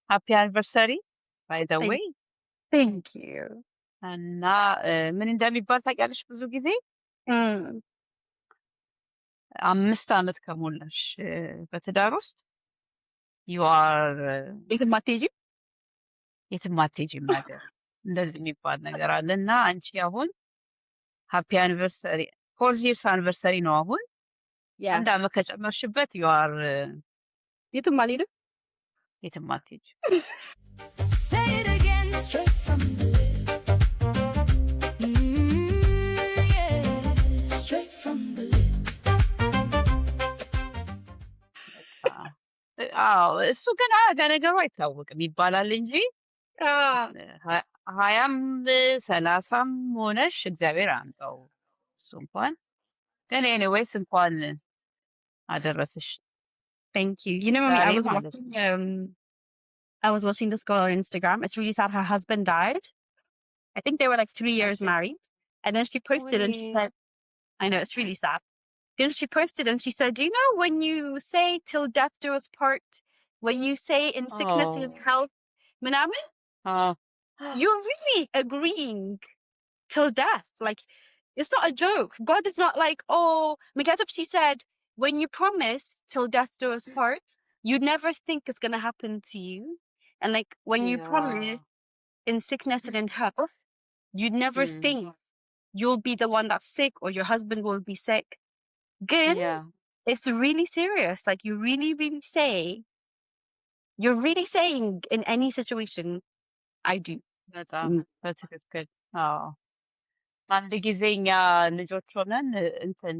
ሃፒ አኒቨርሰሪ ባይ ዘ Thank ዌይ። thank you. እና ምን እንደሚባል ታውቂያለሽ? ብዙ ጊዜ Mm. 5 ዓመት ከሞላሽ በትዳር ውስጥ ዩ አር የትም አትሄጂም? የትም አትሄጂም ነገር እንደዚህ የሚባል ነገር አለ። እና አንቺ አሁን ሃፒ አኒቨርሰሪ 4 years አኒቨርሰሪ ነው አሁን። Yeah. 1 ዓመት ከጨመርሽበት ዩ አር የትም አልሄድም? የትም አትሄጂም። Say it again, straight from the lip. Yeah, straight from the lip. አዎ እሱ ግን ነገሩ አይታወቅም ይባላል እንጂ ሀያም 30ም ሆነሽ እግዚአብሔር አምጣው። እሱ እንኳን ግን ኤኒዌይስ እንኳን አደረስሽ። Thank you. You know, Mommy, ዛሬ I was ማለት ነው። watching I was watching this girl on Instagram. It's really sad. Her husband died. I think they were like 3 years Okay. married. And then she posted and she Wait. said, I know, it's really sad. Then she posted and she said, do you know when you say till death do us part, when you say in sickness and in Oh. health, Manaman, Oh. you're really agreeing till death. Like, it's not a joke. God is not like, oh, Megadab, she said, when you promise till death do us part, you never think it's going to happen to you. And like, when you promise Yeah. in sickness and in health, you'd never Mm. think you'll be the one that's sick or your husband will be sick. Good. Yeah. It's really serious. Like, you really, really say, you're really saying in any situation, I do. በጣም Mm. በትክክል። አዎ አንድ ጊዜ እኛ ልጆች ሆነን እንትን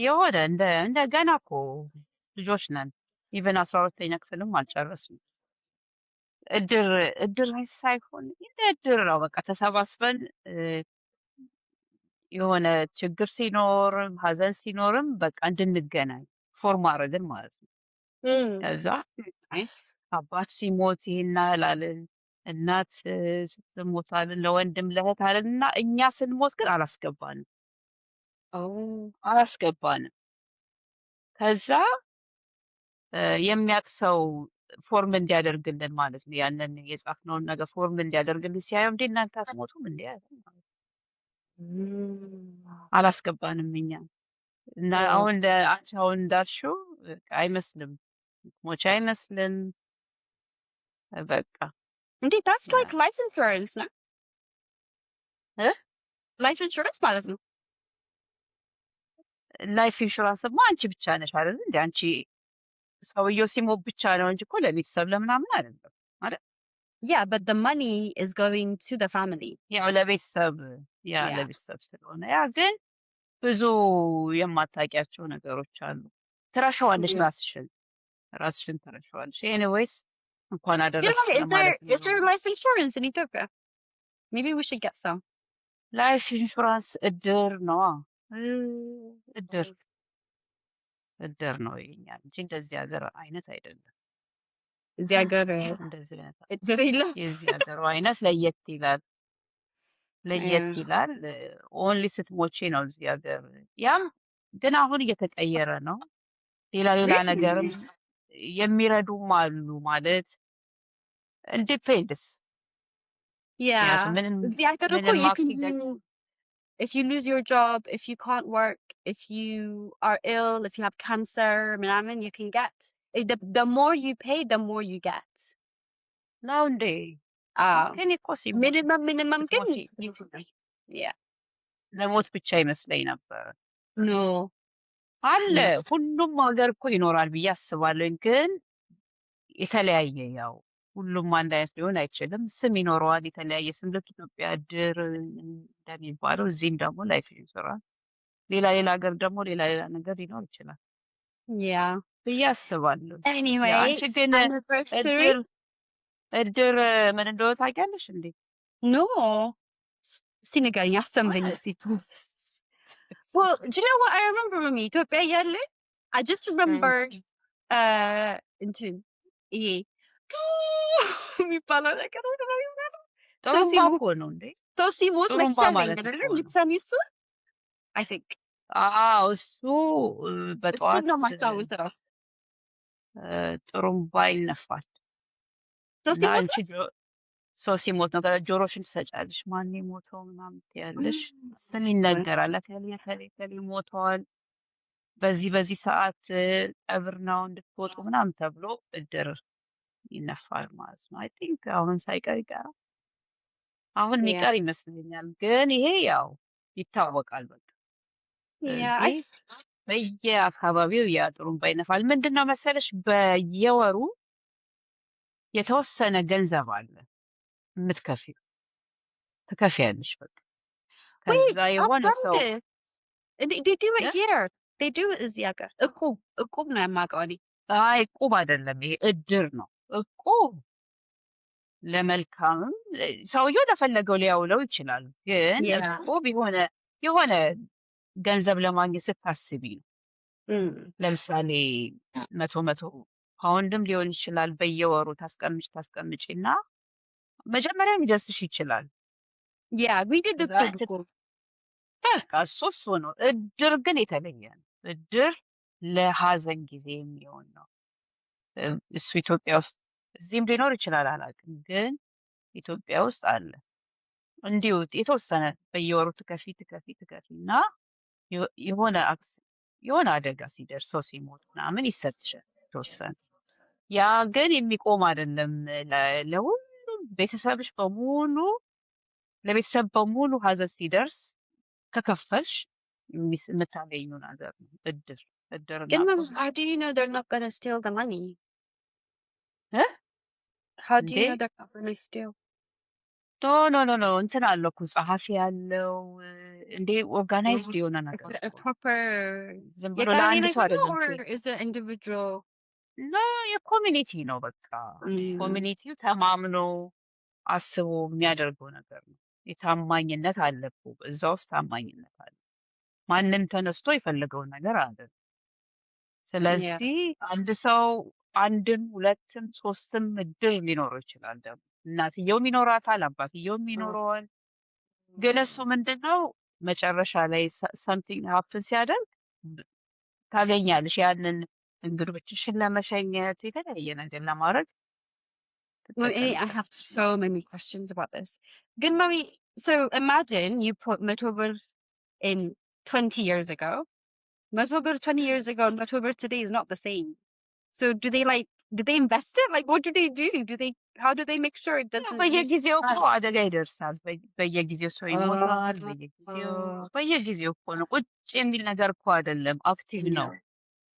የሆነ እንደ ገና እኮ ልጆች ነን። ኢቨን 12ኛ ክፍልም አልጨረስም። እድር ሳይሆን እንደ እድር ነው በቃ ተሰባስበን የሆነ ችግር ሲኖር ሀዘን ሲኖርም በቃ እንድንገናኝ ፎርም አደረግን ማለት ነው። Mm. ከዛ Nice. አባት ሲሞት ይሄን ያህል አልን፣ እናት ስትሞት አልን፣ ለወንድም ለእህት አልን እና እኛ ስንሞት ግን አላስገባንም Oh. አላስገባንም። ከዛ የሚያውቅ ሰው ፎርም እንዲያደርግልን ማለት ነው። ያንን የጻፍነውን ነገር ፎርም እንዲያደርግልን ሲያየው እንዴ እናንተ አትሞቱም እንዴ አለ ማለት ነው። አላስገባንም እኛ እና Oh. አሁን አንቺ አሁን እንዳልሽው በቃ አይመስልም፣ ሞች አይመስልም በቃ Indeed, that's like life insurance, no? እ Life insurance ማለት ነው። ላይፍ ኢንሹራንስማ አንቺ ብቻ ነሽ አይደል እንዴ? አንቺ ሰውየው ሲሞት ብቻ ነው እንጂ እኮ ለቤተሰብ ለምናምን አይደለም አይደል? Yeah, but the money is going to the family. ያው ለቤተሰብ Yeah. ለቤተሰብ ስለሆነ ያ ግን ብዙ የማታውቂያቸው ነገሮች አሉ። ትረሻዋለሽ፣ Yeah. ራስሽን ትረሻዋለሽ። ኤኒዌይስ እንኳን You know, አደረስሽ is ለማለት there ነው። life insurance in Ethiopia? Maybe we should get some. ላይፍ ኢንሹራንስ እድር ነዋ። እድር ነው የኛ እንጂ እንደዚህ ሀገር አይነት አይደለም። እዚህ ሀገር እንደዚህ አይነት እድር የለም። የዚህ ሀገሩ አይነት ለየት ይላል። ኦንሊ ስትሞቼ ነው እዚህ ሀገር። ያም ግን አሁን እየተቀየረ ነው። ሌላ ነገርም የሚረዱም አሉ ማለት ኢንዲፔንድስ Yeah. ምክንያቱም ምንም እዚህ ሀገር እኮ ምንም you can አክሲደንት do, if you lose your job, if you can't work, if you are ill, if you have cancer, ምናምን you can get. The more you pay, the more you get. ነው እንዴ? ግን እኮ ሲሞት minimum ግን ስትሞቺ yeah. ለሞት ብቻ ይመስለኝ ነበር። No. አለ No. ሁሉም ሀገር እኮ ይኖራል ብዬ አስባለሁ። ግን የተለያየ ያው ሁሉም አንድ አይነት ሊሆን አይችልም። ስም ይኖረዋል፣ የተለያየ ስም። ልክ ኢትዮጵያ እድር እንደሚባለው እዚህም ደግሞ ላይፍ ኢንሹራንስ፣ ሌላ ሀገር ደግሞ ሌላ ነገር ሊኖር ይችላል Yeah. ብዬ አስባለሁ። Anyway, አንቺ ግን anniversary? እድር ምን እንደሆነ ታውቂያለሽ እንዴ? No. እስቲ ንገሪኝ፣ አስተምረኝ እስቲ። Well, do you know what I remember with me? ኢትዮጵያ እያለ I just remember እንትን ይሄ የሚባለው ነገር ምንድን ነው የሚባለው? ጥሩምባ እኮ ነው እንዴ? ሰው ሲሞት ጥሩምባ መሰለኝ ማለት አይደለ? እኮ ነው። የምትሰሚው እሱን? I think አዎ እሱ በጠዋት እሱን ነው የማስታውሰው። ጥሩምባ ይነፋል። ሶስት እና ይሞት አንቺ ሰው ሲሞት ነው ጆሮሽን ትሰጫለሽ። ማን የሞተው ምናምን ትያለሽ። ስም ይነገራል። ከሌ ሞተዋል፣ በዚህ ሰዓት ቀብር ነው እንድትወጡ ምናምን ተብሎ እድር ይነፋል ማለት ነው። አይ ቲንክ አሁን ሳይቀር ይቀራል። አሁን ያ የሚቀር ይመስለኛል። ግን ይሄ ያው ይታወቃል በቃ። ያ ስለዚህ በየአካባቢው ያ ጥሩምባ ይነፋል። ምንድን ነው መሰለሽ በየወሩ የተወሰነ ገንዘብ አለ የምትከፊው፣ ትከፊያለሽ በቃ። wait ከዛ የሆነ ሰው they do it እ? here they do it እዚህ ሀገር እቁብ ነው የማውቀው እኔ አይ እቁብ አይደለም ይሄ እድር ነው። እቁብ ለመልካምም ሰውየው ለፈለገው ሊያውለው ይችላል። ግን ያ እቁብ የሆነ ገንዘብ ለማግኘት ስታስቢ ነው። ለምሳሌ 100 ፓውንድም ሊሆን ይችላል። በየወሩ ታስቀምጪ እና መጀመሪያ ሊደርስሽ ይችላል። ያ we did ከዛ እቁብ በቃ እሱ ነው። እድር ግን የተለየ ነው። እድር ለሀዘን ጊዜ የሚሆን ነው። እሱ ኢትዮጵያ ውስጥ እዚህም ሊኖር ይችላል አላውቅም፣ ግን ኢትዮጵያ ውስጥ አለ። እንዲሁ የተወሰነ በየወሩ ትከፊ እና የሆነ አደጋ ሲደርስ ሰው ሲሞት ምናምን ይሰጥሻል የተወሰነ። ያ ግን የሚቆም አይደለም። ለሁሉም ለቤተሰብ በሙሉ ሀዘን ሲደርስ ከከፈልሽ የምታገኙ ነገር ነው እድርና ግን እቁብ። how do you know they're not gonna steal the money እ? how do እንዴ you know they're not gonna steal ኖ እንትን አለው እኮ ጸሐፊ ያለው እንዴ ኦርጋናይዝድ የሆነ It's ነገር a እኮ ነው። proper ዝም ብሎ የቀበሌ ለአንድ ሰው ነገር ነው አይደለም or is it individual የኮሚኒቲ ነው። በቃ ኮሚኒቲው ተማምኖ አስቦ የሚያደርገው ነገር ነው። የታማኝነት አለ እኮ እዛ ውስጥ ታማኝነት አለ። ማንም ተነስቶ የፈለገውን ነገር አያደርግም። yeah ስለዚህ አንድ ሰው አንድም ሁለትም ሶስትም እድር ሊኖረው ይችላል። ደግሞ እናትየውም ይኖራታል፣ አባትየውም ይኖረዋል። ግን እሱ ምንድነው መጨረሻ ላይ ሰምቲንግ ሀፕን ሲያደርግ ታገኛለሽ። ያንን እንግዶችሽን ለመሸኘት የተለያየ ነገር ለማድረግ Well, I ትጠቀሚበታለሽ። have so many questions about this. Good, Mommy. So imagine you put Metober in 20 years ago. Metober 20 years ago and Metober today is not the same. So do they invest it? Like, what do they do? How do they make sure it ያው doesn't በየጊዜው እኮ crash? አደጋ ይደርሳል። በየጊዜው ሰው ይሞታል። በየጊዜው እኮ ነው። ቁጭ የሚል ነገር እኮ አይደለም፣ አክቲቭ ነው።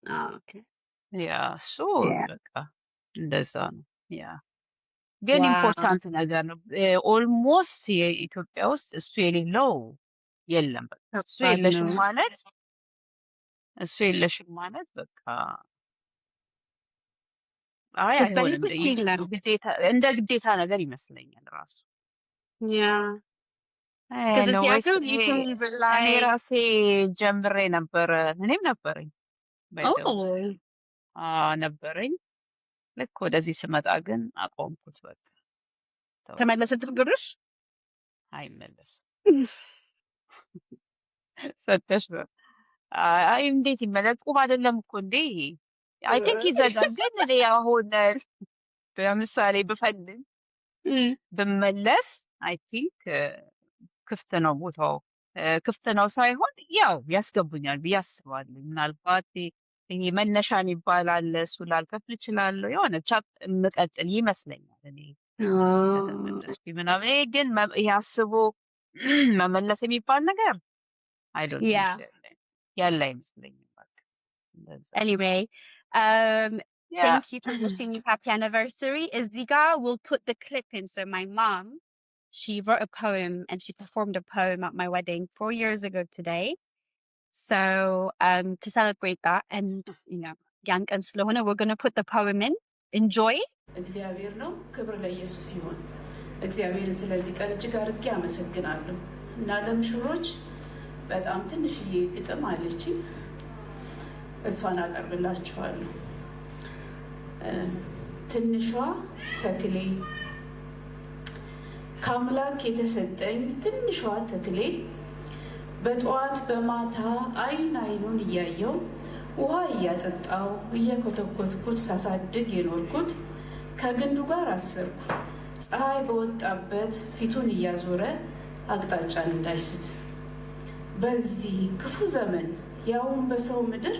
Oh, okay. ያ እሱ Yeah. በቃ እንደዛ ነው። ያ ግን Wow. ኢምፖርታንት ነገር ነው። ኦልሞስት የኢትዮጵያ ውስጥ እሱ የሌለው የለም። በቃ እሱ ከባድ የለሽም ነው። ማለት በቃ አይ Because አይሆንም። benefit የለም። እንደ ግዴታ ነገር ይመስለኛል ራሱ። Yeah. Because እዚህ ኤኒዌይስ ሀገር you can እኔ rely. ራሴ ጀምሬ ነበረ። እኔም ነበረኝ ባይዘው Oh. ነበረኝ። ልክ ወደዚህ ስመጣ ግን አቆምኩት። በቃ ተውኩት። ተመለሰልህ ብርሽ? አይመለስም። ሰተሽ ነው። አይ እንዴት ይመለስ? ቁም አይደለም እኮ እንዴ። አይ ቲንክ ይዘጋል። ግን እኔ አሁን ለምሳሌ ብፈልግ ብመለስ አይ ቲንክ ክፍት ነው ቦታው። ክፍት ነው ሳይሆን ያው ያስገቡኛል ብዬ አስባለሁ። ምናልባት ይሄ መነሻ የሚባል አለ። እሱ ላልከፍል እችላለሁ። የሆነ ቻፕ የምቀጥል ይመስለኛል እኔ ከተመለስኩኝ ምናምን። ይሄ ግን ይሄ አስቦ መመለስ የሚባል ነገር አይ ዶንት Yeah. ቲንክ ያለ አይመስለኝም። በቃ እንደዛ Anyway, ያ thank you for wishing me happy anniversary. Izziga will put the clip in. So my mom, she wrote a poem and she performed a poem at my wedding 4 years ago today. So to celebrate that and young and ስለሆነ we're going to put the poem in. Enjoy. እግዚአብሔር ነው። ክብር ለኢየሱስ ይሁን። እግዚአብሔርን ስለዚህ ቀን እጅግ አድርጌ አመሰግናለሁ። እና ለምሽሮች በጣም ትንሽዬ ግጥም አለች፣ እሷን አቀርብላችኋለሁ። ትንሿ ተክሌ ከአምላክ የተሰጠኝ ትንሿ ተክሌ በጠዋት በማታ አይን አይኑን እያየው ውሃ እያጠጣው እየኮተኮትኩት ሳሳድግ የኖርኩት ከግንዱ ጋር አሰርኩ። ፀሐይ በወጣበት ፊቱን እያዞረ አቅጣጫን እንዳይስት። በዚህ ክፉ ዘመን ያውም በሰው ምድር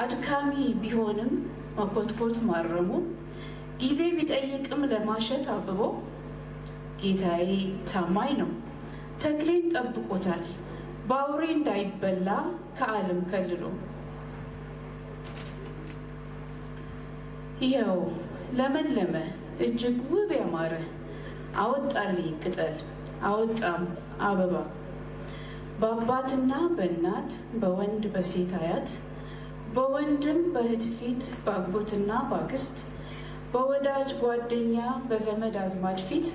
አድካሚ ቢሆንም መኮትኮት ማረሙ፣ ጊዜ ቢጠይቅም ለማሸት አብቦ፣ ጌታዬ ታማኝ ነው ተክሌን ጠብቆታል፣ በአውሬ እንዳይበላ ከዓለም ከልሎ። ይኸው ለመለመ እጅግ ውብ ያማረ፣ አወጣልኝ ቅጠል አወጣም አበባ። በአባትና በእናት በወንድ በሴት አያት፣ በወንድም በእህት ፊት በአጎትና በአክስት፣ በወዳጅ ጓደኛ በዘመድ አዝማድ ፊት፣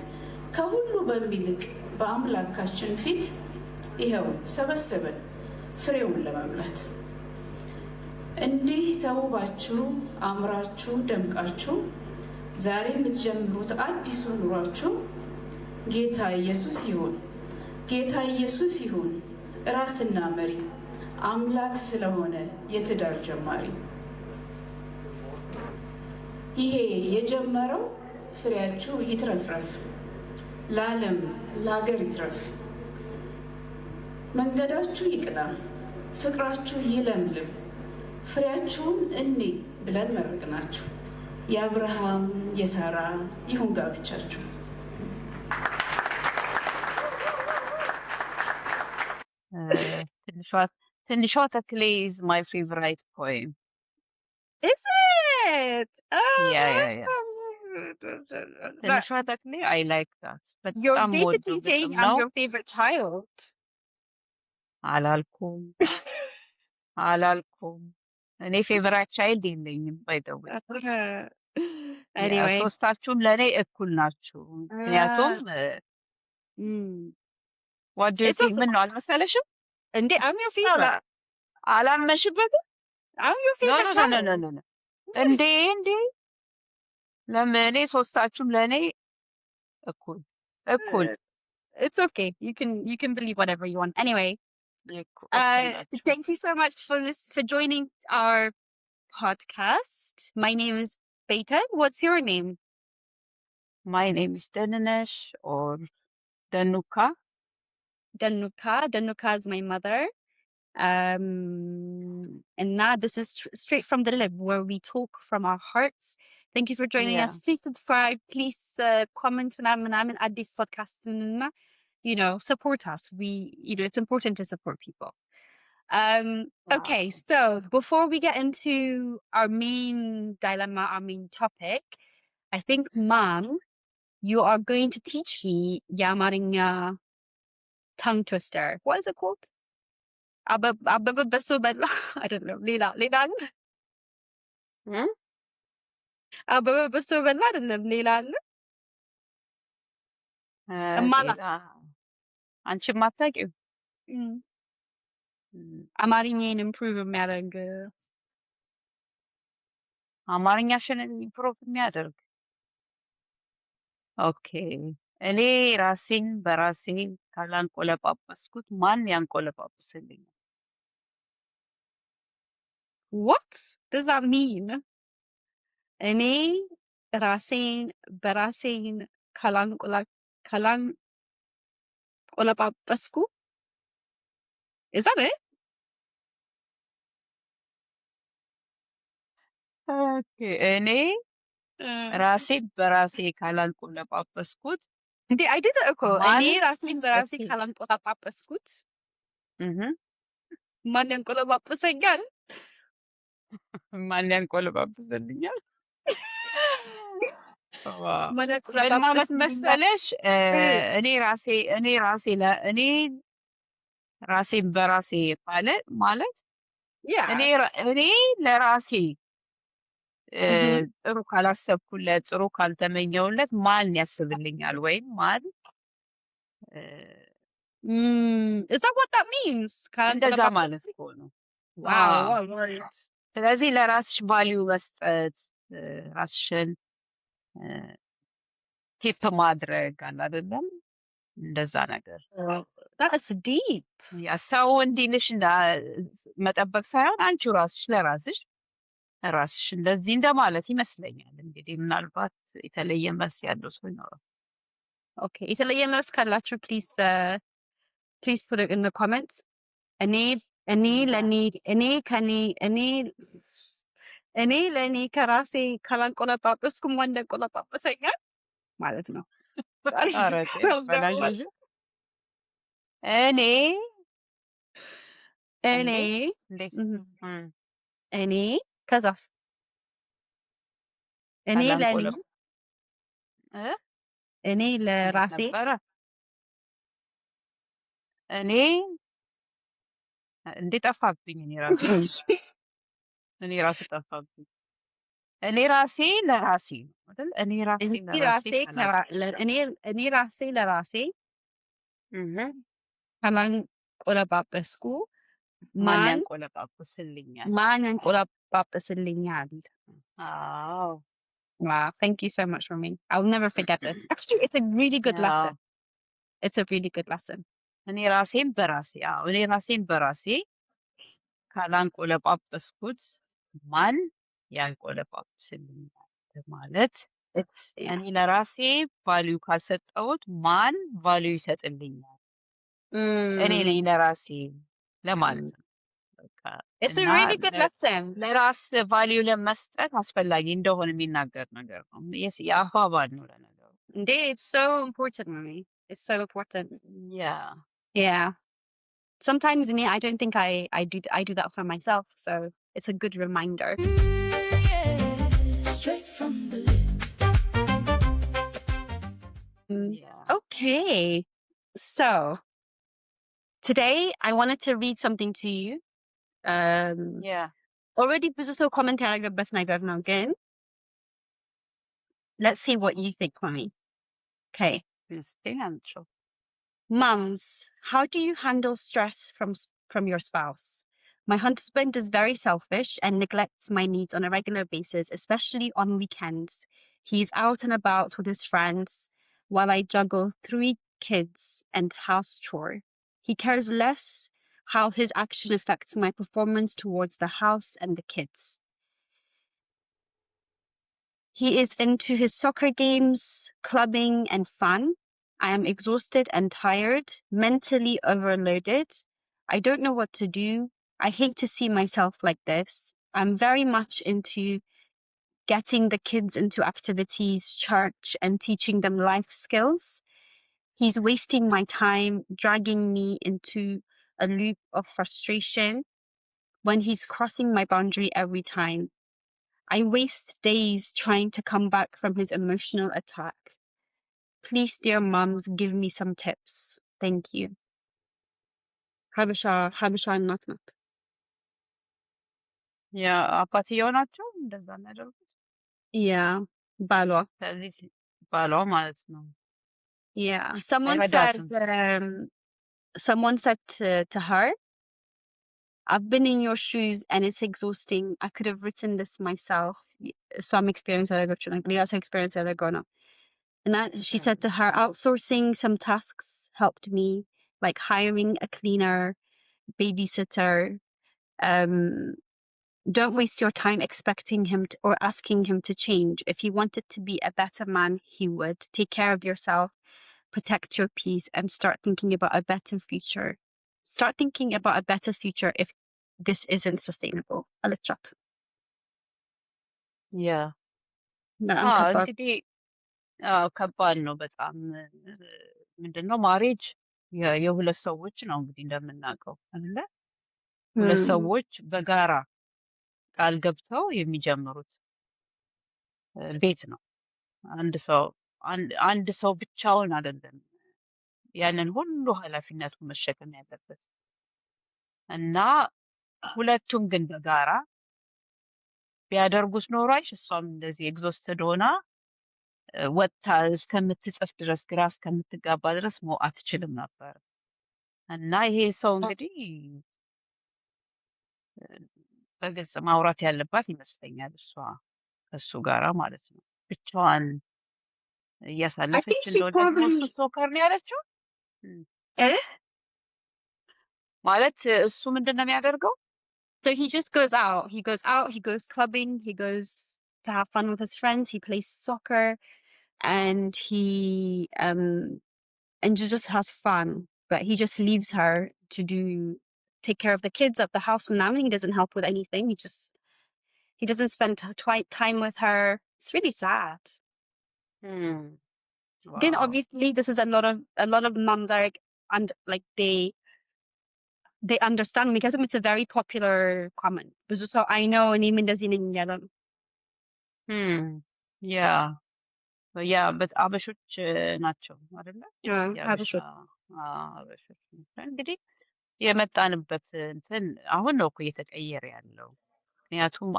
ከሁሉ በሚልቅ በአምላካችን ፊት ይኸው ሰበሰበን ፍሬውን ለመብላት። እንዲህ ተውባችሁ አምራችሁ ደምቃችሁ ዛሬ የምትጀምሩት አዲሱ ኑሯችሁ ጌታ ኢየሱስ ይሁን፣ ጌታ ኢየሱስ ይሁን ራስና መሪ፣ አምላክ ስለሆነ የትዳር ጀማሪ። ይሄ የጀመረው ፍሬያችሁ ይትረፍረፍ፣ ለዓለም ለሀገር ይትረፍ። መንገዳችሁ ይቅና፣ ፍቅራችሁ ይለምልም፣ ፍሬያችሁን እኔ ብለን መረቅናችሁ። የአብርሃም የሳራ ይሁን ጋብቻችሁ። ትንሿ ተክሌ is my favorite poem. Is it? Yeah. ትንሿ ተክሌ I like that. You're በጣም basically ወደው saying ግጥም I'm ነው። your favorite child. አላልኩም። እኔ ፌቨራይት ቻይልድ የለኝም። by the way Anyway. ሶስታችሁም ለእኔ እኩል ናችሁ። ምክንያቱም what do you It's think? okay. ምን ነው አልመሰለሽም? I'm your favorite. አላመንሽበትም? I'm your ኖ favorite ኖ child. ኖ ኖ ኖ እንዴ ለምን እኔ ሶስታችሁም ለእኔ እኩል It's okay. You can believe whatever you want. Anyway, እኩል ናችሁ። thank you so much for joining our podcast. My name is Beta. What's your name? My name is Dananesh or Danuka. Danuka. Danuka is my mother. And now this is straight from the lib, where we talk from our hearts. Thank you for joining Yeah. us. Please subscribe. Please comment at this podcast. Support us. It's important to support people. Okay, so before we get into our main dilemma, our main topic, I think, Mom, you are going to teach me Yamarinya tongue twister. What is it called? I don't know. Lila. Lila. እማላ። አንቺ የማታውቂው አማርኛዬን ኢምፕሩቭ የሚያደርግ አማርኛሽን ኢምፕሩቭ የሚያደርግ ኦኬ። እኔ ራሴን በራሴ ካላንቆለጳጰስኩት ማን ያንቆለጳጵስልኛል? what does that mean? እኔ ራሴን በራሴን ካላንቆለጳጰስኩ is that it? ኦኬ። እኔ ራሴን በራሴ ካላንቆለጳጰስኩት እንዴ I did it እኮ እኔ ማለት ራሴን በራሴ እስኪ ካላንቆለጳጰስኩት እህ ማን ያንቆለጳጵሰኛል? ማን ያንቆለጳጵስልኛል? ዋው ማን ምን ማለት ያንቆለጳጵስልኛል? መሰለሽ እኔ ራሴን በራሴ ካለ ማለት Yeah. እኔ ለራሴ Mhm. ጥሩ ካላሰብኩለት ጥሩ ካልተመኘውለት ማን ያስብልኛል? ወይም ማን Is that what that means? እንደዛ ማለት እኮ ነው። Wow, አዎ። what a word. ስለዚህ ለራስሽ ቫልዩ መስጠት ራስሽን ኬፕ ማድረግ አለ አይደለም? እንደዛ ነገር That's deep. ያ ሰው እንዲልሽ መጠበቅ ሳይሆን አንቺው ራስሽ ለራስሽ ራስሽን እንደዚህ እንደማለት ይመስለኛል። እንግዲህ ምናልባት የተለየ መልስ ያለው ሰው ይኖራል። Okay. የተለየ መልስ ካላችሁ please put it in the comments. እኔ እኔ Yeah. ለኔ እኔ ከኔ እኔ ለኔ ከራሴ ካላንቆለጳጰስኩ ማን እንደቆለጳጰሰኛል ማለት ነው። ኧረ ተይ አበላሸሽ። እኔ እኔ እንዴት እኔ ከዛስ እኔ ለኔ ካላንቆለጳ እኔ እንዴት ለራሴ ነበረ? እኔ እንዴ ጠፋብኝ። እኔ ራሱ ጠፋብኝ። እኔ ራሴ ለራሴ ነው አይደል? እኔ ራሴ እኔ ለራሴ ራሴ እኔ ራሴ ለራሴ ካላንቆለጳጰስኩ ማን ማን ያንቆለጳጵስልኛል? ማን ያንቆለጳጰስልኛል? አዎ Wow, thank you so much for me. I'll never forget this. Actually, it's a really good አዎ። lesson. It's a really good lesson. እኔ ራሴን በራሴ እኔ ራሴን በራሴ ካላንቆለጳጰስኩት ማን ያንቆለጳጵስልኛል ማለት It's yeah. እኔ ለራሴ ቫልዩ ካልሰጠሁት ማን ቫልዩ ይሰጥልኛል? እኔ ነኝ ለራሴ ለማለት ነው። በቃ It's a እና really good lesson. ለራስ ቫልዩ ለመስጠት አስፈላጊ እንደሆነ የሚናገር ነገር ነው። የአባባል ነው ለነገሩ። Indeed, it's so important, mommy. It's so important. ያ Yeah. Sometimes I don't think I do that for myself, so it's a good reminder. Yeah, straight from the lip. ያ Okay. So today I wanted to read something to you. ያ Already ብዙ ሰው comment ያደረገበት ነገር ነው ግን let's see what you think, mommy. Okay. አንቺው Mums, how do you handle stress from your spouse? My husband is very selfish and neglects my needs on a regular basis, especially on weekends. He's out and about with his friends while I juggle 3 kids and house chore. He cares less how his action affects my performance towards the house and the kids. He is into his soccer games, clubbing, and fun. I am exhausted and tired, mentally overloaded. I don't know what to do. I hate to see myself like this. I'm very much into getting the kids into activities, church, and teaching them life skills. He's wasting my time, dragging me into a loop of frustration when he's crossing my boundary every time. I waste days trying to come back from his emotional attack. Please, dear mums, give me some tips. Thank you. ሀበሻ እናት ናት። ያ አባትየው ናቸው እንደዛ የሚያደርጉት። Yeah, ባሏ። ስለዚህ ባሏ ማለት ነው። Yeah, someone አይረዳትም። said to her, I've been in your shoes and it's exhausting. I could have written this myself. Some experience ያደረገችው ነገር ሌላ ሰው experience ያደረገው ነው። And she said to her, outsourcing some tasks helped me, like hiring a cleaner, babysitter. Don't waste your time expecting him or asking him to change. If he wanted to be a better man, he would. Take care of yourself, protect your peace, and start thinking about a better future. Start thinking about a better future if this isn't sustainable. አለቻት። ያ በጣም ከባድ። እንግዲህ ከባድ ነው በጣም። ምንድነው ማሬጅ የሁለት ሰዎች ነው እንግዲህ እንደምናውቀው አይደለ? ሁለት ሰዎች በጋራ ቃል ገብተው የሚጀምሩት ቤት ነው። አንድ ሰው ብቻውን አይደለም ያንን ሁሉ ኃላፊነቱን መሸከም ያለበት እና ሁለቱም ግን በጋራ ቢያደርጉት ኖሯች እሷም እንደዚህ ኤግዞስትድ ሆና ወጥታ እስከምትጽፍ ድረስ ግራ እስከምትጋባ ድረስ አትችልም ነበር። እና ይሄ ሰው እንግዲህ በግልጽ ማውራት ያለባት ይመስለኛል እሷ ከሱ ጋራ ማለት ነው። ብቻዋን እያሳለፈች እንደሆነ ደግሞ እሱ ስቶከር ነው ያለችው ማለት እሱ ምንድን ነው የሚያደርገው? So he just goes out. He goes out. He goes clubbing. He goes to have fun with his friends. He plays soccer, and he just has fun. But he just leaves her to take care of the kids of the house now. He doesn't help with anything. He doesn't spend time with her. It's really sad. Hmm. Again, Wow. obviously, this is a lot of moms are and like they understand because it's a very popular comment. So I know እኔ እንደዚህ ነኝ እያለ ነው። Hmm. Yeah. ያ አበሾች ናቸው አይደለ? የአበሻ ሀበሾች አበሾች ናቸው። እንግዲህ የመጣንበት እንትን አሁን ነው እኮ እየተቀየረ ያለው። ምክንያቱም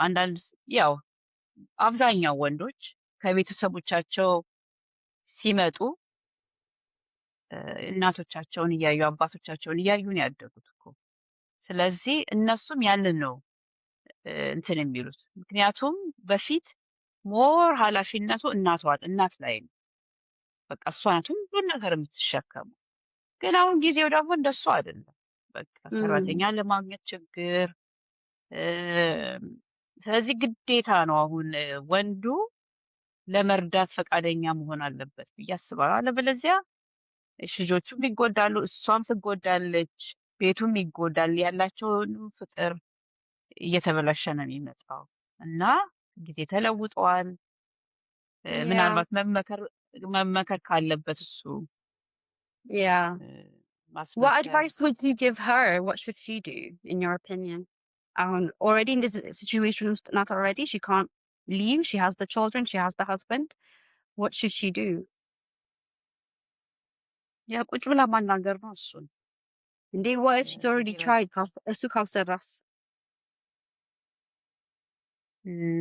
አንዳንድ ያው አብዛኛው ወንዶች ከቤተሰቦቻቸው ሲመጡ እናቶቻቸውን እያዩ አባቶቻቸውን እያዩ ነው ያደጉት እኮ። ስለዚህ እነሱም ያንን ነው እንትን የሚሉት። ምክንያቱም በፊት ሞር ኃላፊነቱ እናት ላይ ነው። በቃ እሷ ናት ሁሉን ነገር የምትሸከመው። ግን አሁን ጊዜው ደግሞ እንደሱ አይደለም። በቃ ሰራተኛ ለማግኘት ችግር። ስለዚህ ግዴታ ነው አሁን ወንዱ ለመርዳት ፈቃደኛ መሆን አለበት ብዬ አስባለሁ። አለበለዚያ ልጆቹም ይጎዳሉ፣ እሷም ትጎዳለች፣ ቤቱም ይጎዳል። ያላቸውን ፍቅር እየተበላሸ ነው የሚመጣው እና ጊዜ ተለውጧል። ምናልባት መመከር ካለበት እሱ Yeah. What ማስመከር advice would you give her? What should she do, in your opinion? Already in this situation, not already, she can't leave. She has the children, she has the husband. What should she do? ያ ቁጭ ብላ ማናገር ነው እሱን። Indeed, what if she's already tried? እሱ ካልሰራስ?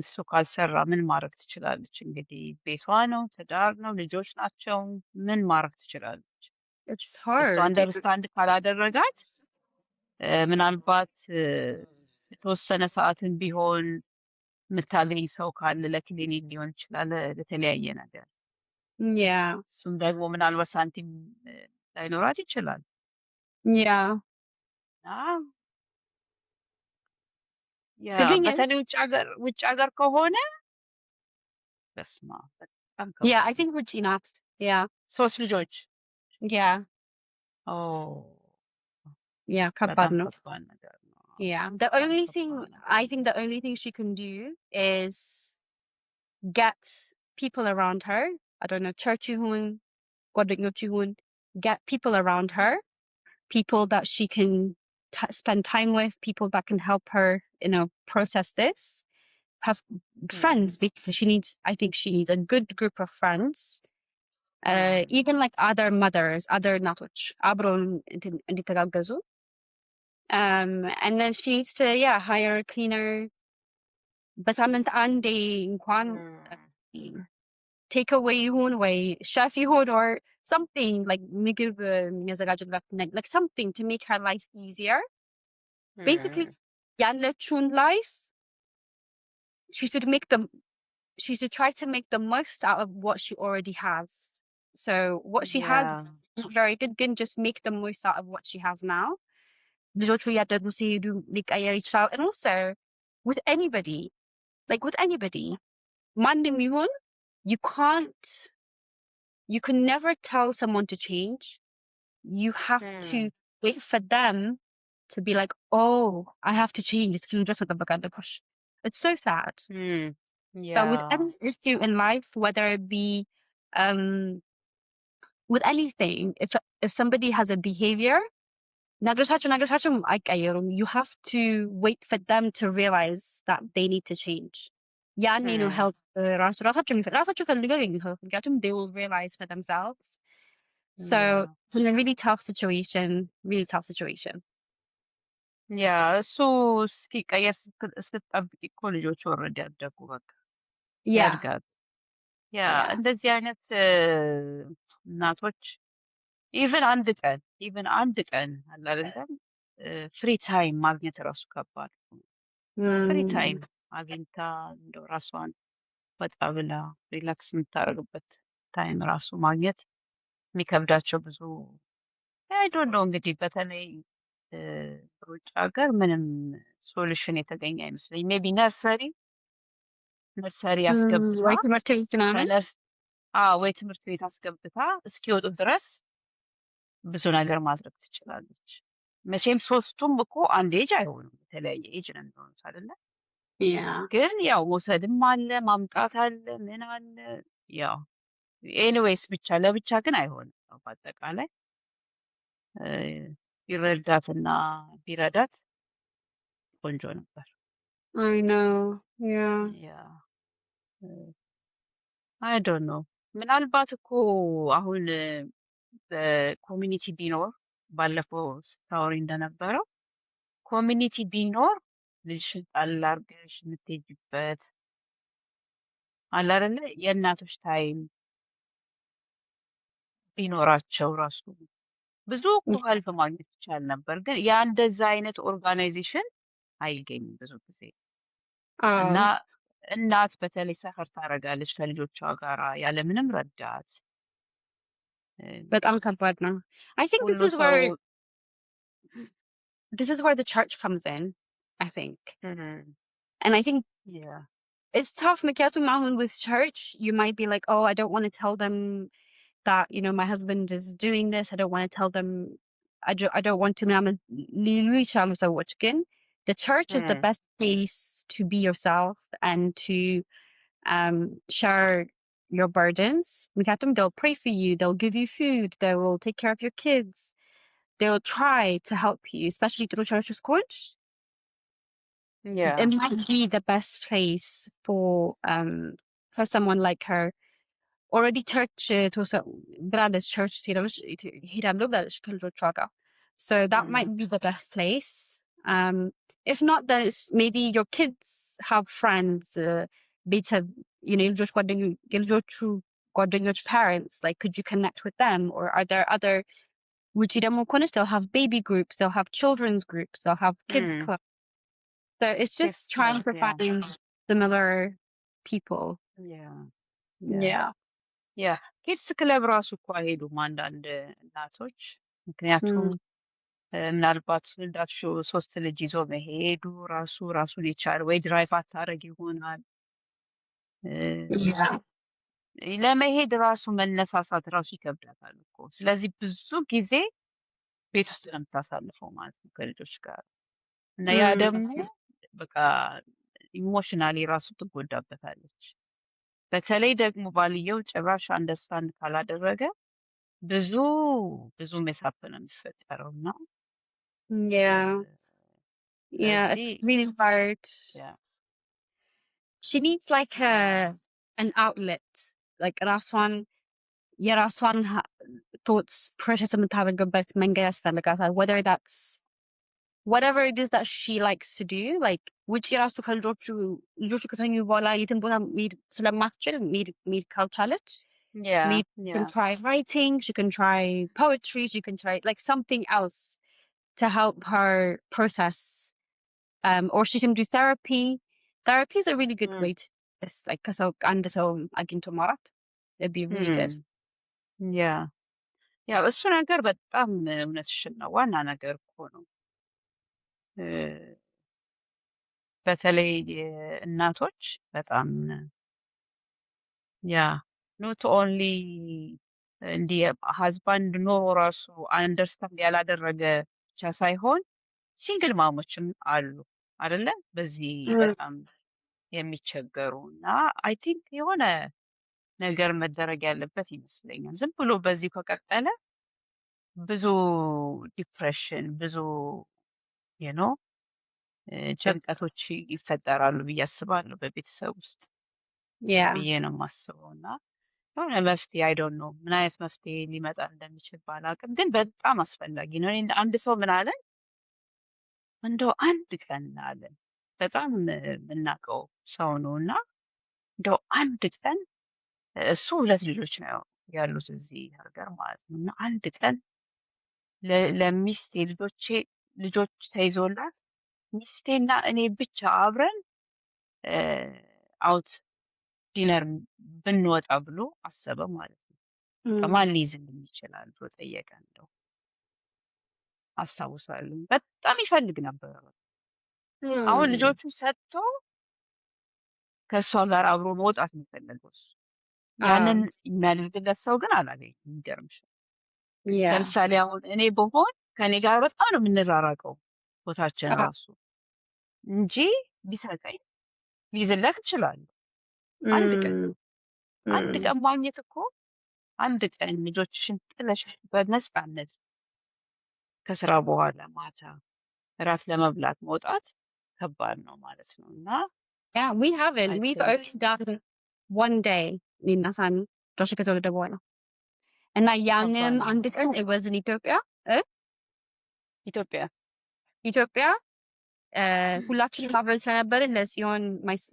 እሱ ካልሰራ ምን ማድረግ ትችላለች? እንግዲህ ቤቷ ነው፣ ትዳር ነው፣ ልጆች ናቸው። ምን ማድረግ ትችላለች? It's እሱ hard. አንደርስታንድ ካላደረጋት ምናልባት የተወሰነ ሰዓትን ቢሆን የምታገኝ ሰው ካለ ለክሊኒክ ሊሆን ይችላል፣ ለተለያየ ነገር። Yeah. እሱም ደግሞ ምናልባት ሳንቲም ላይኖራት ይችላል። Yeah. ያ The thing is, በተለይ ውጭ ሀገር ከሆነ በስማ በጣም yeah, ከባድ I think Reggie not. Yeah. 3 ልጆች Yeah. ኦ Yeah. በጣም ከባድ ነው. ከባድ ነገር ነው። Yeah. The በጣም only ከባድ thing, ነገር I ነው። think the only thing she can do is get people around her. I don't know, church ይሁን ጓደኞች ይሁን, get people around her, people that she can spend time with, people that can help her, process this. Have friends, because I think she needs a good group of friends. Even like other mothers, other እናቶች አብረው እንዲተጋገዙ. And then she needs to, hire a cleaner. በሳምንት አንዴ እንኳን takeaway ይሁን ወይ chef ይሁን or something like ምግብ የሚያዘጋጅላት like something to make her life easier. Basically ያለችውን life she should try to make the most out of what she already has. So what she has is very good, ግን just make the most out of what she has now. ልጆቹ እያደጉ ሲሄዱ ሊቀየር ይችላል. And also with anybody, ማንም ይሁን, you can never tell someone to change. You have to wait for them to be like, oh, I have to change. It's so sad. But with any issue in life, whether it be with anything, if somebody has a behavior, ነገሮቻቸው አይቀየሩም. You have to wait for them to realize that they need to change. ያኔ ነው help ራሳቸው ፈልገው ያገኙታል. ምክንያቱም they will realize for themselves. So it's a really tough situation. ያ እሱ እስኪቀየር እስክትጠብቂ እኮ ልጆቹ ኦልሬዲ ያደጉ በቃ ያድጋሉ። ያ እንደዚህ አይነት እናቶች ኢቭን አንድ ቀን አለ አይደለም ፍሪ ታይም ማግኘት ራሱ ከባድ ነው። ፍሪ ታይም አግኝታ እንደው ራሷን ወጣ ብላ ሪላክስ የምታደርግበት ታይም ራሱ ማግኘት የሚከብዳቸው ብዙ አይ ዶንት ኖ እንግዲህ በተለይ በውጭ ሀገር ምንም ሶሉሽን የተገኘ አይመስለኝም። ሜቢ ነርሰሪ አስገብታ ወይ ትምህርት ቤት ምናምን ከነርስ ወይ ትምህርት ቤት አስገብታ እስኪወጡ ድረስ ብዙ ነገር ማድረግ ትችላለች። መቼም ሶስቱም እኮ አንድ ኤጅ አይሆኑም፣ የተለያየ ኤጅ ነው የሚሆኑት አይደለ? ያ ግን ያው መውሰድም አለ ማምጣት አለ ምን አለ ያው ኤኒዌይስ ብቻ ለብቻ ግን አይሆንም። ያው በአጠቃላይ ቢረዳትና ቢረዳት ቆንጆ ነበር። አይ ነው ያ ያ አይ ዶንት ኖ ምናልባት እኮ አሁን በኮሚኒቲ ቢኖር ባለፈው ስታወሪ እንደነበረው ኮሚኒቲ ቢኖር ልጅሽን ጣል አድርገሽ የምትሄጂበት አለ አይደለ? የእናቶች ታይም ቢኖራቸው ራሱ ብዙ እኮ ሄልፕ ማግኘት ይቻል ነበር። ግን ያ እንደዛ አይነት ኦርጋናይዜሽን አይገኝም ብዙ ጊዜ እና እናት በተለይ ሰፈር ታደርጋለች ከልጆቿ ጋራ ያለምንም ረዳት። በጣም ከባድ ነው። I think ሁሉ ሰው this is where the church comes in, I think. And I think yeah. it's tough ምክንያቱም አሁን with church you might be like, oh, I don't want to tell them that, you know, my husband is doing this. I don't want to tell them I don't want to ምናምን ሊሉ ይችላሉ ሰዎች ግን the church is the best place to be yourself and to share your burdens. ምክንያቱም they'll pray for you, they'll give you food, they will take care of your kids, they'll try to help you, especially through church schools. Yeah. It might be the best place for someone like her. Already church ብላለች church ሄዳለሁ ብላለች ከልጆቿ ጋር. So that might be the best place. If not, then it's maybe your kids have friends, ቤተሰብ, you know, የልጆቹ ጓደኞች parents, like could you connect with them, or are there other ውጪ ደግሞ ከሆነች they'll have baby groups, they'll have children's groups, they'll have kids club. So it's just Kids trying club, to yeah. find similar people. Yeah. Yeah. Yeah. ኪድስ ክለብ ራሱ እኮ አይሄዱም አንዳንድ እናቶች። ምክንያቱም ምናልባት እንዳልሽው 3 ልጅ ይዞ መሄዱ ራሱን የቻለ ወይ ድራይቭ አታረግ ይሆናል ለመሄድ ራሱ መነሳሳት ራሱ ይከብዳታል እኮ። ስለዚህ ብዙ ጊዜ ቤት ውስጥ ነው የምታሳልፈው ማለት ነው ከልጆች ጋር እና ያ ደግሞ በቃ ኢሞሽናሊ ራሱ ትጎዳበታለች። በተለይ ደግሞ ባልየው ጭራሽ አንደርስታንድ ካላደረገ ብዙ ሜሳፕ ነው የሚፈጠረው እና Yeah. Yeah, it's ስለዚህ really hard. yeah. She needs like an outlet, like የራሷን thoughts process የምታደርግበት መንገድ ያስፈልጋታል. Whether that's whatever it is that she likes to do, like ውጪ ራሱ ልጆቹ ከተኙ በኋላ የትን ቦታ መሄድ ስለማትችል መሄድ ካልቻለች Yeah. maybe she can try writing, she can try poetry, she can try like something else to help her process, or she can do therapy. Therapy is a really good way to just like ከሰው አንድ ሰው አግኝቶ ማውራት, it'd be really good. ያ እሱ ነገር በጣም እውነትሽን ነው። ዋና ነገር እኮ ነው። በተለይ እናቶች በጣም ያ ኖት ኦንሊ እንዲህ ሀዝባንድ ኖሮ ራሱ አንደርስታንድ ያላደረገ ብቻ ሳይሆን ሲንግል ማሞችም አሉ አይደለ? በዚህ በጣም የሚቸገሩ እና አይ ቲንክ የሆነ ነገር መደረግ ያለበት ይመስለኛል። ዝም ብሎ በዚህ ከቀጠለ ብዙ ዲፕሬሽን ብዙ ጭንቀቶች ይፈጠራሉ ብዬ አስባለሁ በቤተሰብ ውስጥ ብዬ ነው የማስበው። እና የሆነ መፍትሄ አይ ዶንት ኖ ምን አይነት መፍትሄ ሊመጣ እንደሚችል ባላውቅም ግን በጣም አስፈላጊ ነው። አንድ ሰው ምን አለን እንደው አንድ ቀን አለን በጣም የምናውቀው ሰው ነው እና እንደው አንድ ቀን እሱ 2 ልጆች ነው ያሉት እዚህ ሀገር ማለት ነው እና አንድ ቀን ለሚስቴ ልጆች ተይዞላት ሚስቴና እኔ ብቻ አብረን አውት ዲነር ብንወጣ ብሎ አሰበ ማለት ነው። ከማን ሊይዝልኝ ይችላል ብሎ ጠየቀ። እንደው አስታውሳለሁ። በጣም ይፈልግ ነበር። አሁን ልጆቹ ሰጥቶ ከእሷ ጋር አብሮ መውጣት ነው የፈለገው እሱ። ያንን የሚያደርግለት ሰው ግን አላገኝም። የሚገርምሽ ያ ለምሳሌ አሁን እኔ ብሆን ከእኔ ጋር በጣም ነው የምንራራቀው ቦታችን ራሱ እንጂ ቢሰጠኝ ሊይዝለት እችላለሁ። አንድ ቀን ማግኘት እኮ አንድ ቀን ልጆችሽን ጥለሽ በነፃነት ከስራ በኋላ ማታ እራት ለመብላት መውጣት ከባድ ነው ማለት ነው። እና yeah, we haven't. I We've think only done one day እኔና ሳሚ ጆሽ ከተወለደ በኋላ እና ያንም ከባድ ነው። አንድ ቀን it was in ኢትዮጵያ ኢትዮጵያ ሁላችንም አብረን ስለነበርን ለጽዮን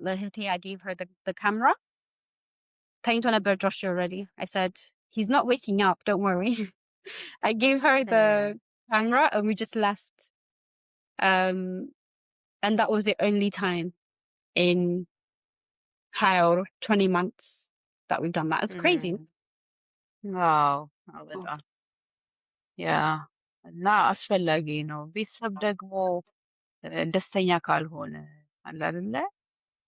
ለእህቴ I gave her the camera ተኝቶ ነበር ጆሽ already. I said he's not waking up, don't worry. I gave her the camera and we just left. And that was the only time in how 20 months that we've done that. It's crazy. ዋው በጣም ያ እና አስፈላጊ ነው። ቤተሰብ ደግሞ ደስተኛ ካልሆነ አለ አይደለ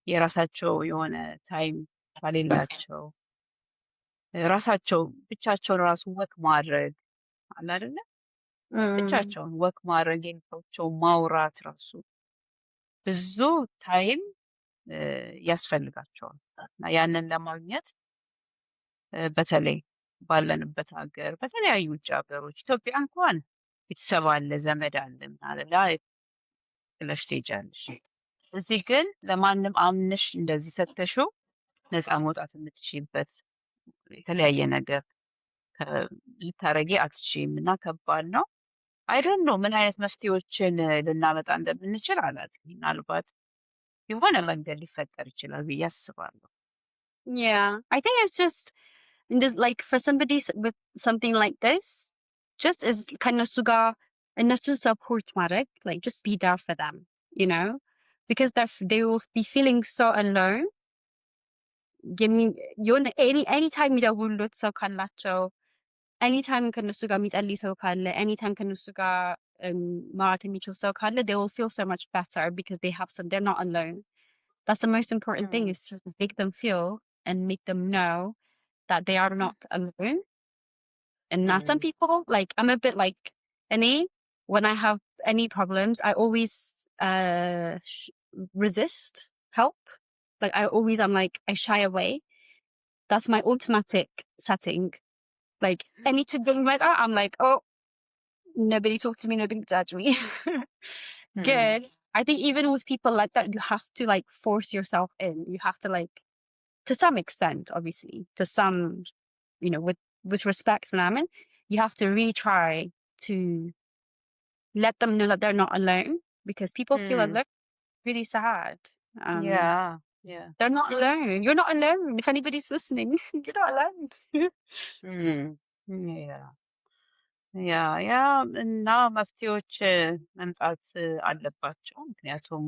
የራሳቸው የሆነ ታይም ካሌላቸው ራሳቸው ብቻቸውን ራሱ ወክ ማድረግ አለ አይደለ ብቻቸውን ወክ ማድረግ የልባቸው ማውራት ራሱ ብዙ ታይም ያስፈልጋቸዋል እና ያንን ለማግኘት በተለይ ባለንበት ሀገር በተለያዩ ውጭ ሀገሮች ኢትዮጵያ እንኳን ቤተሰብ አለ ዘመድ አለ ምናምን ብለሽ ትሄጃለሽ። እዚህ ግን ለማንም አምነሽ እንደዚህ ሰተሽው ነፃ መውጣት የምትችይበት የተለያየ ነገር ልታረጊ አትችይም እና ከባድ ነው። አይዶን ነው ምን አይነት መፍትሄዎችን ልናመጣ እንደምንችል አላውቅም። ምናልባት የሆነ መንገድ ሊፈጠር ይችላል ብዬ አስባለሁ። Yeah, I think it's just like for somebody with something like this, just as ከነሱ ጋር እነሱን support ማድረግ like just be there for them, you know, because they will be feeling so alone. የሆነ anytime የሚደውሉት ሰው ካላቸው anytime ከነሱ ጋር የሚጸልይ ሰው ካለ anytime ከነሱ ጋር ማውራት የሚችል ሰው ካለ they will feel so much better because they're not alone. That's the most important thing is to make them feel and make them know that they are not alone. And now some people like I'm a bit like when I have any problems I always resist help. Like I'm like I shy away. That's my automatic setting. Like any ችግር ቢመጣ I'm like oh nobody talk to me, nobody judge me. Good. I think even with people like that you have to like force yourself in. You have to like to some extent obviously to some you know with respect ምናምን you have to really try to let them know that they're not alone because people feel alone. Really sad. Yeah. They're not alone. You're not alone. If anybody's listening, you're not alone. ያ እና መፍትሄዎች መምጣት አለባቸው። ምክንያቱም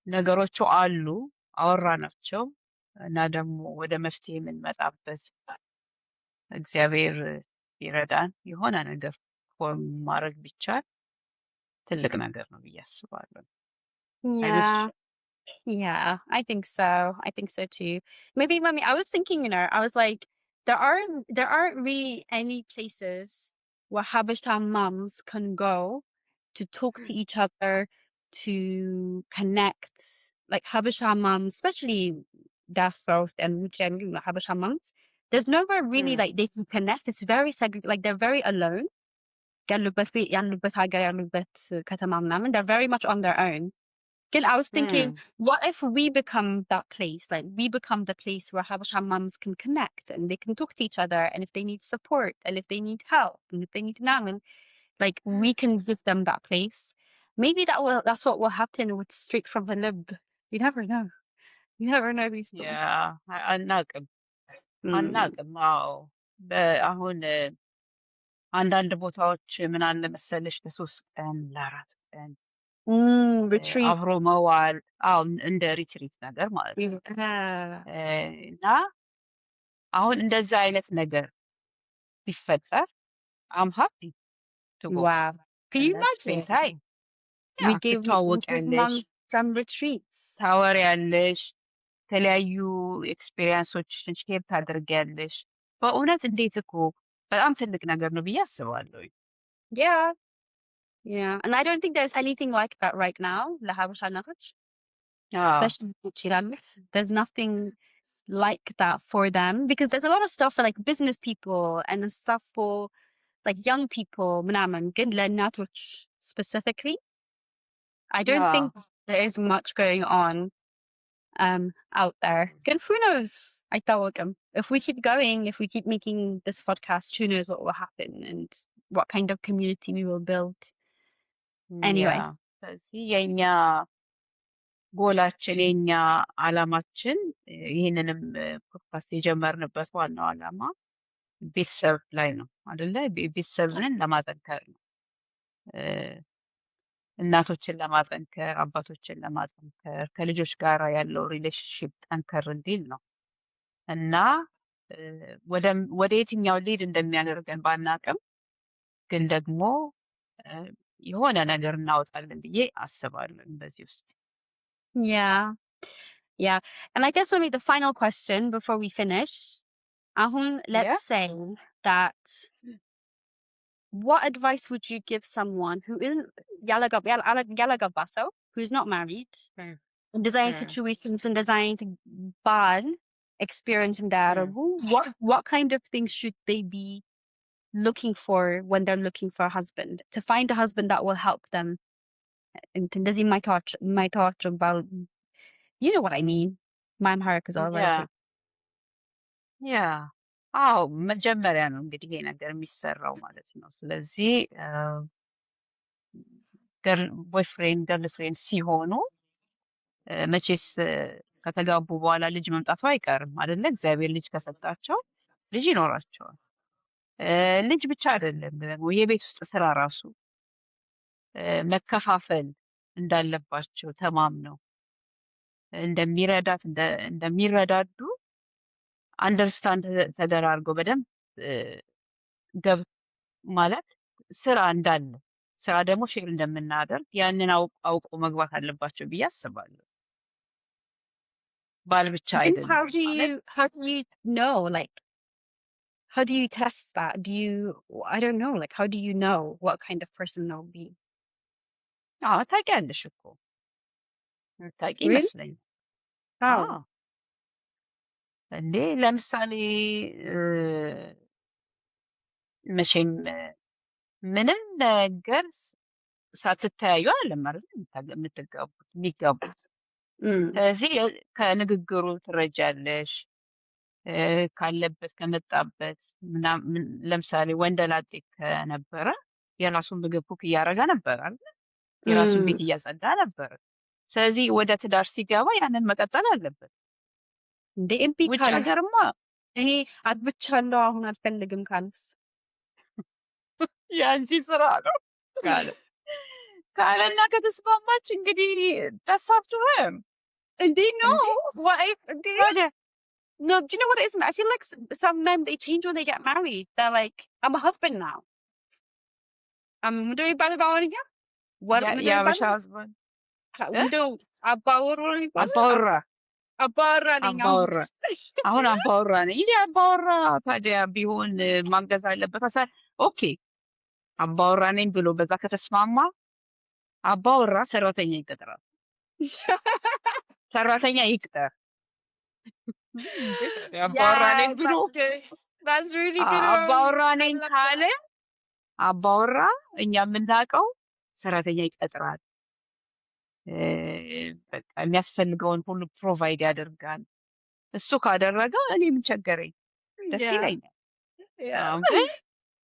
ነገሮቹ አሉ አወራናቸው እና ደግሞ ወደ መፍትሄ የምንመጣበት እግዚአብሔር ይረዳን የሆነ ነገር ፎርም ማድረግ ቢቻል ትልቅ ነገር ነው ብዬ አስባለሁ። Yeah, I think so. I think so too. Maybe mommy, I was thinking, you know, I was like, there aren't really any places where Habesha moms can go to talk to each other, to connect. Like Habesha moms, especially diaspora and Habesha moms, there's nowhere really like they can connect. It's very like they're very alone. They're very much on their own. Again, I was thinking, what if we become that place? Like we become the place where Habesha moms can connect and they can talk to each other, and if they need support, and if they need help, and if they need namen, like we can give them that place. Maybe that's what will happen with Straight from the Lib. You never know. You never know these things. Yeah, አናቅም። አዎ አሁን አንዳንድ ቦታዎች ምን አለ መሰለሽ ለ3 ቀን ለ4 ቀን retreat አብሮ መዋል እንደ ሪትሪት ነገር ማለት ነው። እና አሁን እንደዛ አይነት ነገር ቢፈጠር አም ሃፒ ቱ to go Wow. Can you and spend imagine? time. We Yeah, gave ትተዋወቂያለሽ፣ mom some retreats. ታወሪያለሽ፣ የተለያዩ ኤክስፔሪንሶችሽን ሼር ታደርጊያለሽ። በእውነት እንዴት እኮ በጣም ትልቅ ነገር ነው ብዬ አስባለሁ። Yeah. Yeah. And I don't think there's anything like that right now. ለሀበሻ እናቶች አዎ especially ውጭ ላሉት there's nothing like that for them because there's a lot of stuff for like business people and stuff for like young people ምናምን ግን ለእናቶች specifically I don't አዎ think there is much going on out there. Good, who knows? አይታወቅም. If we keep going, if we keep making this podcast, who knows what will happen and what kind of community we will build. Anyway, ያ ስለዚህ የኛ ጎላችን የኛ አላማችን ይህንንም ፖድካስት የጀመርንበት ዋናው አላማ ቤተሰብ ላይ ነው አይደለ? ቤተሰብን ለማጠንከር ነው። እ፣ እናቶችን ለማጠንከር፣ አባቶችን ለማጠንከር፣ ከልጆች ጋር ያለው ሪሌሽንሽፕ ጠንከር እንዲል ነው እና እ፣ ወደ የትኛው ሊድ እንደሚያደርገን ባናቅም ግን ደግሞ እ፣ የሆነ ነገር እናወጣለን ብዬ አስባለሁ በዚህ ውስጥ። yeah, yeah. And I guess only the final question before we finish. Ahun, let's Yeah. say that what advice would you give someone who isn't yalagabaso, who's not married, Mm. in design Mm. situations and design bad experience in Darabu, what kind of things should they be looking for when they're looking for a husband? To find a husband that will help them. And does he my thought about you know what I mean? My Amharic is all ያ right. ያ አዎ መጀመሪያ ነው እንግዲህ ይሄ ነገር የሚሰራው ማለት ነው። ስለዚህ ቦይፍሬንድ ገርልፍሬንድ ሲሆኑ መቼስ ከተጋቡ በኋላ ልጅ መምጣቱ አይቀርም አይደለ? እግዚአብሔር ልጅ ከሰጣቸው ልጅ ይኖራቸዋል። ልጅ ብቻ አይደለም ደግሞ የቤት ውስጥ ስራ ራሱ መከፋፈል እንዳለባቸው ተማምነው እንደሚረዳዱ አንደርስታንድ ተደራርገው በደንብ ገብ ማለት ስራ እንዳለ ስራ ደግሞ ሼር እንደምናደርግ ያንን አውቆ መግባት አለባቸው ብዬ አስባለሁ። ባል ብቻ And አይደለም ማለት how do you know? Like how do you test that? Do you I don't know, like how do you know what kind of person they'll be? አዎ ታውቂያለሽ እኮ ታውቂ Really? ይመስለኛል። How? አዎ እንዴ ለምሳሌ መቼም ምንም ነገር ሳትተያዩ አይደለም ማለት የምትጋቡት የሚጋቡት። ስለዚህ ከንግግሩ ትረጃለሽ፣ ካለበት ከመጣበት ምናምን። ለምሳሌ ወንደላጤ ከነበረ የራሱን ምግብ ኩክ እያደረገ ነበር አይደል? የራሱን ቤት እያጸዳ ነበር። ስለዚህ ወደ ትዳር ሲገባ ያንን መቀጠል አለበት። እንዴ እምቢ ውጭ ካለስ? ሀገርማ እኔ አግብቻለሁ አሁን አልፈልግም ካለስ? የአንቺ ስራ ነው ካለና ከተስማማች እንግዲህ ደሳብችህም እንዴ no. What if እንዴ? ታዲያ No, do you know what it is? I feel like some men, they change when they get married. They're like, I'm a husband now. ምንድነው የሚባለው በአማርኛ? ምንድነው የአበሻ የሚባለው? ህዝብን ምንድነው አባወራ ነው የሚባለው? አባወራ አባወራ ነኝ አሁን። አባወራ አሁን አባወራ ነኝ። ይሄ አባወራ ታዲያ ቢሆን ማገዝ አለበት። ኦኬ አባወራ ነኝ ብሎ በዛ ከተስማማ አባወራ ሰራተኛ ይቀጥራል። ሰራተኛ ይቅጠር። አባወራ ነኝ ብሎ that's really good. አባወራ ነኝ ካለ አባወራ እኛ የምናውቀው ሰራተኛ ይቀጥራል። በቃ የሚያስፈልገውን ሁሉ ፕሮቫይድ ያደርጋል። እሱ ካደረገ እኔ ምን ቸገረኝ? ደስ Yeah. ይለኛል። Yeah. ግን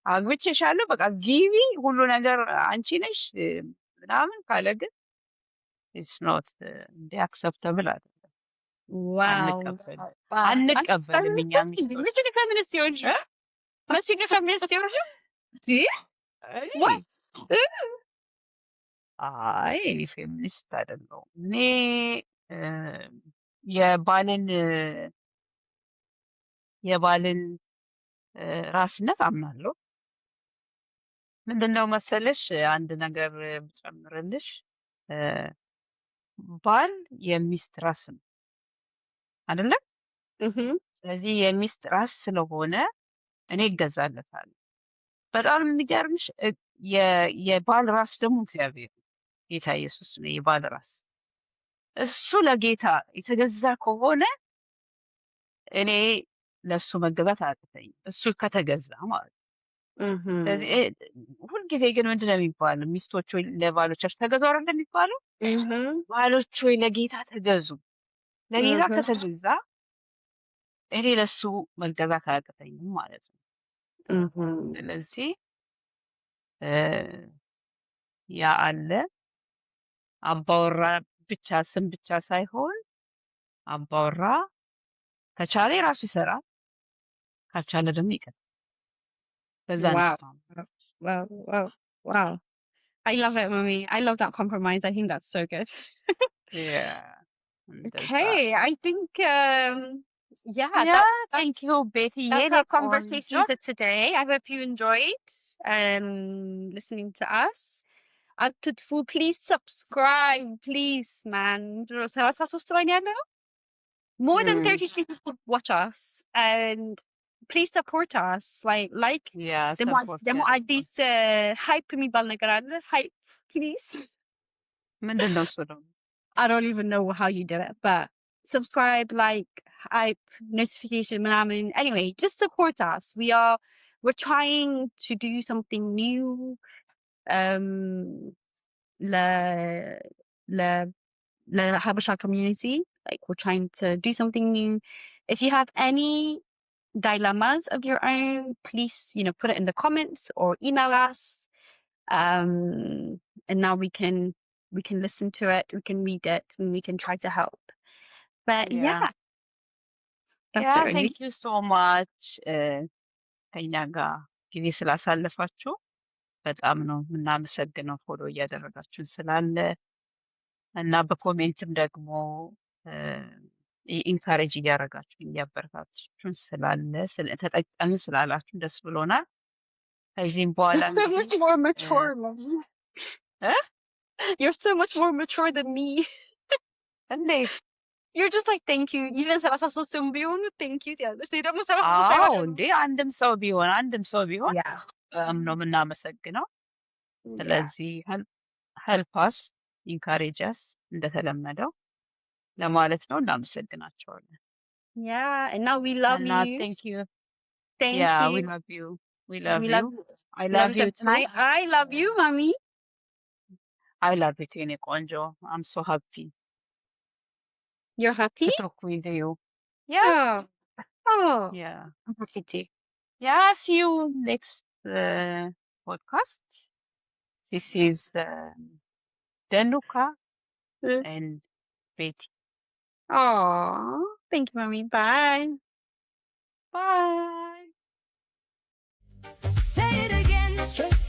አግብቼሻለሁ በቃ ጊቢ ሁሉ ነገር አንቺ ነሽ ምናምን ካለ ግን ኢትስ ኖት እንደ አክሰፕተብል አይደለም። Wow. አንቀበልም እኛ ሚስቶች። መቼ ነው ፌሚኒስት የሆንሽው? መቼ ነው ፌሚኒስት የሆንሽው? What? አይ እኔ ፌሚኒስት አይደለሁም። እኔ የባልን ራስነት አምናለሁ። ምንድነው መሰለሽ አንድ ነገር ብጨምርልሽ እ፣ ባል የሚስት ራስ ነው አይደለ? Mhm. ስለዚህ የሚስት ራስ ስለሆነ እኔ እገዛለታለሁ። በጣም የሚገርምሽ የባል ራስ ደግሞ እግዚአብሔር ነው። ጌታ ኢየሱስ ነው የባል ራስ። እሱ ለጌታ የተገዛ ከሆነ እኔ ለእሱ መገዛት አያቅተኝም፣ እሱ ከተገዛ ማለት ነው። ስለዚህ Mhm. ሁልጊዜ ግን ምንድን ነው የሚባለው? ሚስቶች ወይ ለባሎቻችሁ ተገዙ አይደል የሚባለው? Mhm. ባሎች ወይ ለጌታ ተገዙ። ለጌታ Mhm. ከተገዛ እኔ ለሱ መገዛት አያቅተኝም ማለት ነው። Mhm. ስለዚህ እ፣ ያ አለ አባወራ ብቻ ስም ብቻ ሳይሆን አባወራ ከቻለ የራሱ ይሰራል፣ ካልቻለ ደግሞ ይቀር። በዛ Wow. እንስማማ። Wow. Wow. Wow. I love it, mommy. I love that compromise. I think that's so good. እንደዛ Okay, I think yeah, ያ that's ቴንክ ዩ ቤትዬ that's የኔ our ቆንጆ። conversation for today. I hope you enjoyed listening to us. Atutfu, please subscribe, please, man. More than Mm. 33 people watch us, and please support us. Like ያ demo ሰፖርት demo ያደርጋል። አዲስ hype የሚባል ነገር አለ. Hype, please. ምንድን ነው እሱ ደግሞ? I don't even know how you do it, but subscribe, like, hype, notification, ምናምን. Anyway, just support us. We're trying to do something new. Um, le le Habesha community. Like, we're trying to do something new. If you have any dilemmas of your own, please, put it in the comments or email us. And now we can listen to it, we can read it, and we can try to help. But ያ yeah, ያ that's it really. ቴንክ ዩ ሶ ማች ከኛ ጋር ጊዜ ስላሳለፋችሁ በጣም ነው የምናመሰግነው። ፎሎ እያደረጋችሁን ስላለ እና በኮሜንትም ደግሞ ኢንካሬጅ እያደረጋችሁን እያበረታችሁን ስላለ ተጠቀምን ስላላችሁ ደስ ብሎናል። ከዚህም በኋላ You're so much እንግዲህ more mature, Mommy. እ? You're so much more mature than me. እንዴት? You're just like, thank you. Even 33 ቢሆኑ thank you ትያለሽ። እኔ ደግሞ 33 አዎ አይሆንም። እንዴ አንድም ሰው ቢሆን Yeah. በጣም ነው የምናመሰግነው። Yeah. ስለዚህ ሄልፓስ ኢንካሬጀስ እንደተለመደው ለማለት ነው። እናመሰግናቸዋለን Yeah. And now we love እና you. ቴንክ ዩ Thank ያ you. ዊ ላቭ ዩ ዊ ላቭ We ዩ love አይ love ላቭ you ዩ so ቱ much. I love you, Mommy. አይ ላቭ ዩ ቱ የኔ ቆንጆ አም ሶ ሃፒ You're happy? to talk with you. ያ Oh. Oh. ያ I'm happy too. ያ see you next podcast. This is Danuka and Betty. Oh. Thank you, Mommy. Bye. Bye. Say it again, straight